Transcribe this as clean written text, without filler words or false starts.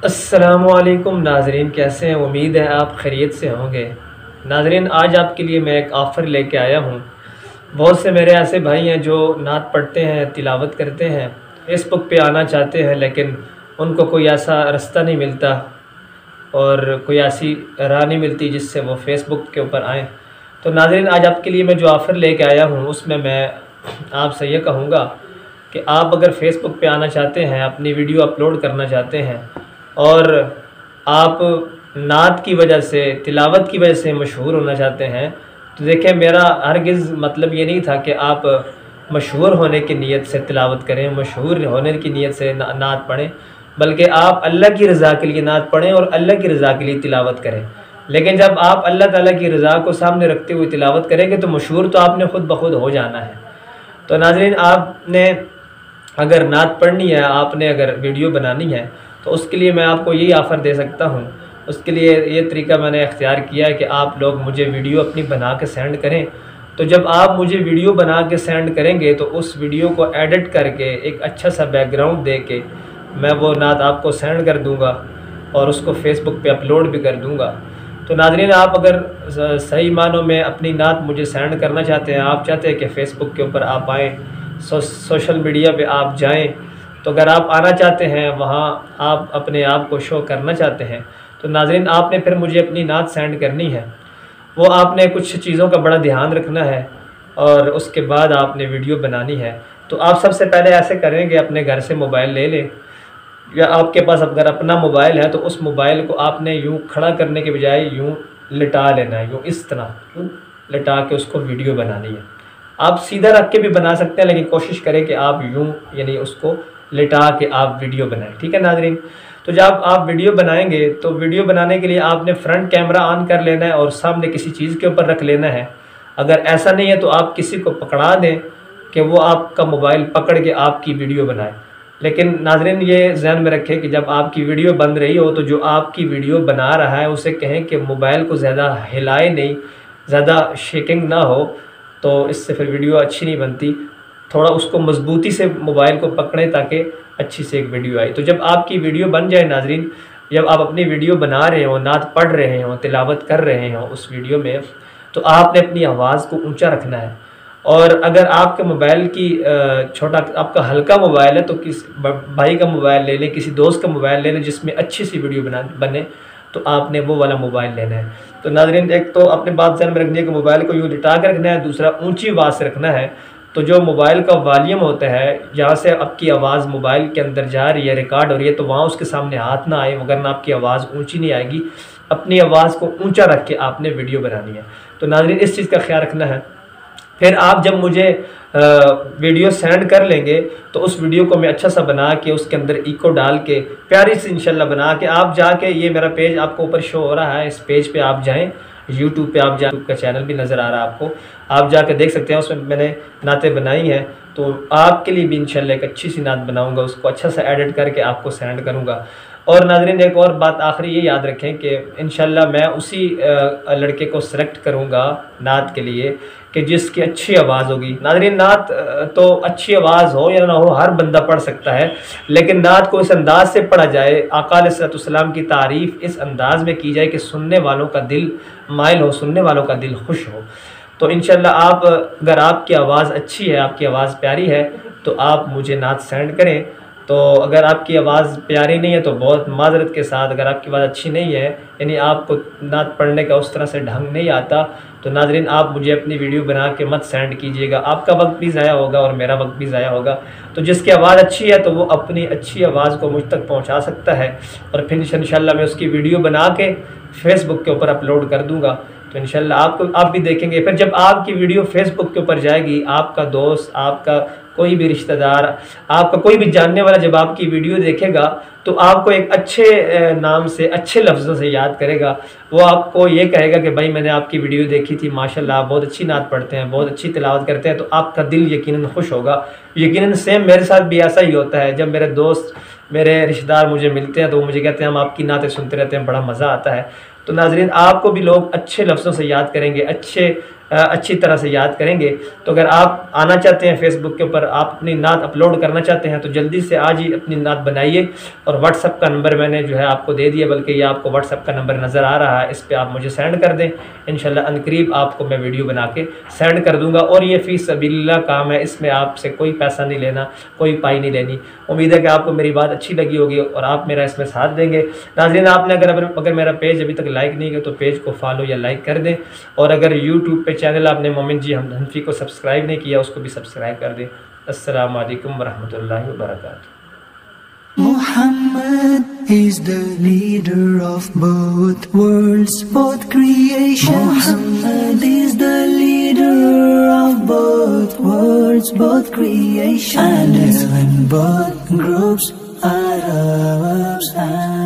السلام علیکم ناظرین، کیسے ہیں؟ امید ہے آپ خیریت سے ہوں گے۔ ناظرین، آج آپ کے لیے میں ایک آفر لے کے آیا ہوں۔ بہت سے میرے ایسے بھائی ہیں جو نعت پڑھتے ہیں، تلاوت کرتے ہیں، فیس بک پہ آنا چاہتے ہیں، لیکن ان کو کوئی ایسا رستہ نہیں ملتا اور کوئی ایسی راہ نہیں ملتی جس سے وہ فیس بک کے اوپر آئیں۔ تو ناظرین، آج آپ کے لیے میں جو آفر لے کے آیا ہوں اس میں آپ سے یہ کہوں گا کہ آپ اگر فیس بک پہ آنا چاہتے ہیں، اپنی ویڈیو اپلوڈ کرنا چاہتے ہیں اور آپ نعت کی وجہ سے، تلاوت کی وجہ سے مشہور ہونا چاہتے ہیں، تو دیکھیں میرا ہرگز مطلب یہ نہیں تھا کہ آپ مشہور ہونے کی نیت سے تلاوت کریں، مشہور ہونے کی نیت سے نعت پڑھیں، بلکہ آپ اللہ کی رضا کے لیے نعت پڑھیں اور اللہ کی رضا کے لیے تلاوت کریں۔ لیکن جب آپ اللہ تعالیٰ کی رضا کو سامنے رکھتے ہوئے تلاوت کریں گے تو مشہور تو آپ نے خود بخود ہو جانا ہے۔ تو ناظرین، آپ نے اگر نعت پڑھنی ہے، آپ نے اگر ویڈیو بنانی ہے، تو اس کے لیے میں آپ کو یہی آفر دے سکتا ہوں۔ اس کے لیے یہ طریقہ میں نے اختیار کیا ہے کہ آپ لوگ مجھے ویڈیو اپنی بنا کے سینڈ کریں۔ تو جب آپ مجھے ویڈیو بنا کے سینڈ کریں گے تو اس ویڈیو کو ایڈٹ کر کے ایک اچھا سا بیک گراؤنڈ دے کے میں وہ نعت آپ کو سینڈ کر دوں گا اور اس کو فیس بک پہ اپلوڈ بھی کر دوں گا۔ تو ناظرین، آپ اگر صحیح معنوں میں اپنی نعت مجھے سینڈ کرنا چاہتے ہیں، آپ چاہتے ہیں کہ فیس بک کے اوپر آپ آئیں، سوشل میڈیا پہ آپ جائیں، تو اگر آپ آنا چاہتے ہیں، وہاں آپ اپنے آپ کو شو کرنا چاہتے ہیں، تو ناظرین آپ نے پھر مجھے اپنی نعت سینڈ کرنی ہے۔ وہ آپ نے کچھ چیزوں کا بڑا دھیان رکھنا ہے اور اس کے بعد آپ نے ویڈیو بنانی ہے۔ تو آپ سب سے پہلے ایسے کریں گے، اپنے گھر سے موبائل لے لیں، یا آپ کے پاس اگر اپنا موبائل ہے تو اس موبائل کو آپ نے یوں کھڑا کرنے کے بجائے یوں لٹا لینا ہے، یوں اس طرح یوں لٹا کے اس کو ویڈیو بنانی ہے۔ آپ سیدھا رکھ کے بھی بنا سکتے ہیں، لیکن کوشش کریں کہ آپ یوں یعنی اس کو لٹا کے آپ ویڈیو بنائیں، ٹھیک ہے ناظرین؟ تو جب آپ ویڈیو بنائیں گے تو ویڈیو بنانے کے لیے آپ نے فرنٹ کیمرہ آن کر لینا ہے اور سامنے کسی چیز کے اوپر رکھ لینا ہے۔ اگر ایسا نہیں ہے تو آپ کسی کو پکڑا دیں کہ وہ آپ کا موبائل پکڑ کے آپ کی ویڈیو بنائے۔ لیکن ناظرین یہ ذہن میں رکھیں کہ جب آپ کی ویڈیو بن رہی ہو تو جو آپ کی ویڈیو بنا رہا ہے اسے کہیں کہ موبائل کو زیادہ ہلائے نہیں، زیادہ شیکنگ نہ ہو، تو اس سے پھر ویڈیو اچھی نہیں بنتی۔ تھوڑا اس کو مضبوطی سے موبائل کو پکڑیں تاکہ اچھی سے ایک ویڈیو آئے۔ تو جب آپ کی ویڈیو بن جائے ناظرین، جب آپ اپنی ویڈیو بنا رہے ہوں، نعت پڑھ رہے ہوں، تلاوت کر رہے ہوں اس ویڈیو میں، تو آپ نے اپنی آواز کو اونچا رکھنا ہے۔ اور اگر آپ کے موبائل کی چھوٹا، آپ کا ہلکا موبائل ہے تو کسی بھائی کا موبائل لے لیں، کسی دوست کا موبائل لے لیں جس میں اچھی سی ویڈیو بنے، تو آپ نے وہ والا موبائل لینا ہے۔ تو ناظرین، ایک تو اپنے بات ذہن میں رکھنی ہے کہ موبائل کو یوں لٹا کے رکھنا ہے، دوسرا اونچی آواز سے رکھنا ہے۔ تو جو موبائل کا والیوم ہوتا ہے، جہاں سے آپ کی آواز موبائل کے اندر جا رہی ہے، ریکارڈ ہو رہی ہے، تو وہاں اس کے سامنے ہاتھ نہ آئے، وگرنہ آپ کی آواز اونچی نہیں آئے گی۔ اپنی آواز کو اونچا رکھ کے آپ نے ویڈیو بنانی ہے۔ تو ناظرین اس چیز کا خیال رکھنا ہے۔ پھر آپ جب مجھے ویڈیو سینڈ کر لیں گے تو اس ویڈیو کو میں اچھا سا بنا کے اس کے اندر ایکو ڈال کے پیاری سی انشاءاللہ بنا کے آپ جا کے، یہ میرا پیج آپ کو اوپر شو ہو رہا ہے، اس پیج پہ آپ جائیں، یوٹیوب پہ آپ جائیں، یوٹیوب کا چینل بھی نظر آ رہا ہے آپ کو، آپ جا کے دیکھ سکتے ہیں، اس میں میں نے نعتیں بنائی ہیں۔ تو آپ کے لیے بھی انشاءاللہ ایک اچھی سی نعت بناؤں گا، اس کو اچھا سا ایڈٹ کر کے آپ کو سینڈ کروں گا۔ اور ناظرین ایک اور بات آخری یہ یاد رکھیں کہ انشاءاللہ میں اسی لڑکے کو سلیکٹ کروں گا نعت کے لیے کہ جس کی اچھی آواز ہوگی۔ ناظرین نعت تو اچھی آواز ہو یا نہ ہو ہر بندہ پڑھ سکتا ہے، لیکن نعت کو اس انداز سے پڑھا جائے، آقا علیہ السلام کی تعریف اس انداز میں کی جائے کہ سننے والوں کا دل مائل ہو، سننے والوں کا دل خوش ہو۔ تو انشاءاللہ آپ اگر آپ کی آواز اچھی ہے، آپ کی آواز پیاری ہے، تو آپ مجھے نعت سینڈ کریں۔ تو اگر آپ کی آواز پیاری نہیں ہے تو بہت معذرت کے ساتھ، اگر آپ کی آواز اچھی نہیں ہے، یعنی آپ کو نعت پڑھنے کا اس طرح سے ڈھنگ نہیں آتا، تو ناظرین آپ مجھے اپنی ویڈیو بنا کے مت سینڈ کیجیے گا، آپ کا وقت بھی ضائع ہوگا اور میرا وقت بھی ضائع ہوگا۔ تو جس کی آواز اچھی ہے تو وہ اپنی اچھی آواز کو مجھ تک پہنچا سکتا ہے، اور پھر انشاءاللہ میں اس کی ویڈیو بنا کے فیس بک کے اوپر اپلوڈ کر دوں گا۔ تو انشاءاللہ آپ بھی دیکھیں گے۔ پھر جب آپ کی ویڈیو فیس بک کے اوپر جائے گی، آپ کا دوست، آپ کا کوئی بھی رشتہ دار، آپ کا کوئی بھی جاننے والا جب آپ کی ویڈیو دیکھے گا تو آپ کو ایک اچھے نام سے، اچھے لفظوں سے یاد کرے گا۔ وہ آپ کو یہ کہے گا کہ بھائی میں نے آپ کی ویڈیو دیکھی تھی، ماشاءاللہ آپ بہت اچھی نعت پڑھتے ہیں، بہت اچھی تلاوت کرتے ہیں، تو آپ کا دل یقیناً خوش ہوگا۔ یقیناً سیم میرے ساتھ بھی ایسا ہی ہوتا ہے، جب میرے دوست، میرے رشتہ دار مجھے ملتے ہیں تو وہ مجھے کہتے ہیں ہم آپ کی نعتیں سنتے رہتے ہیں، بڑا مزہ آتا ہے۔ تو ناظرین آپ کو بھی لوگ اچھے لفظوں سے یاد کریں گے، اچھے اچھی طرح سے یاد کریں گے. تو اگر آپ آنا چاہتے ہیں فیس بک کے اوپر، آپ اپنی نعت اپلوڈ کرنا چاہتے ہیں تو جلدی سے آج ہی اپنی نعت بنائیے. اور واٹس ایپ کا نمبر میں نے جو ہے آپ کو دے دیا، بلکہ یہ آپ کو واٹس ایپ کا نمبر نظر آ رہا ہے، اس پہ آپ مجھے سینڈ کر دیں. انشاءاللہ عنقریب آپ کو میں ویڈیو بنا کے سینڈ کر دوں گا. اور یہ فی سبیل اللہ کام ہے، اس میں آپ سے کوئی پیسہ نہیں لینا، کوئی پائی نہیں لینی. امید ہے کہ آپ کو میری بات اچھی لگی ہوگی اور آپ میرا اس میں ساتھ دیں گے. ناظرین، آپ نے اگر میرا پیج ابھی تک لائک نہیں کیا تو پیج کو فالو یا لائک کر دیں. اور اگر یوٹیوب پہ چینل آپ نے مومن جی حنفی کو سبسکرائب نہیں کیا، اس کو بھی سبسکرائب کر دیں. السلام علیکم ورحمۃ اللہ وبرکاتہ. Muhammad is the leader of both worlds, both creation. Muhammad is the leader of both worlds, both creation. And when both groups, Arabs and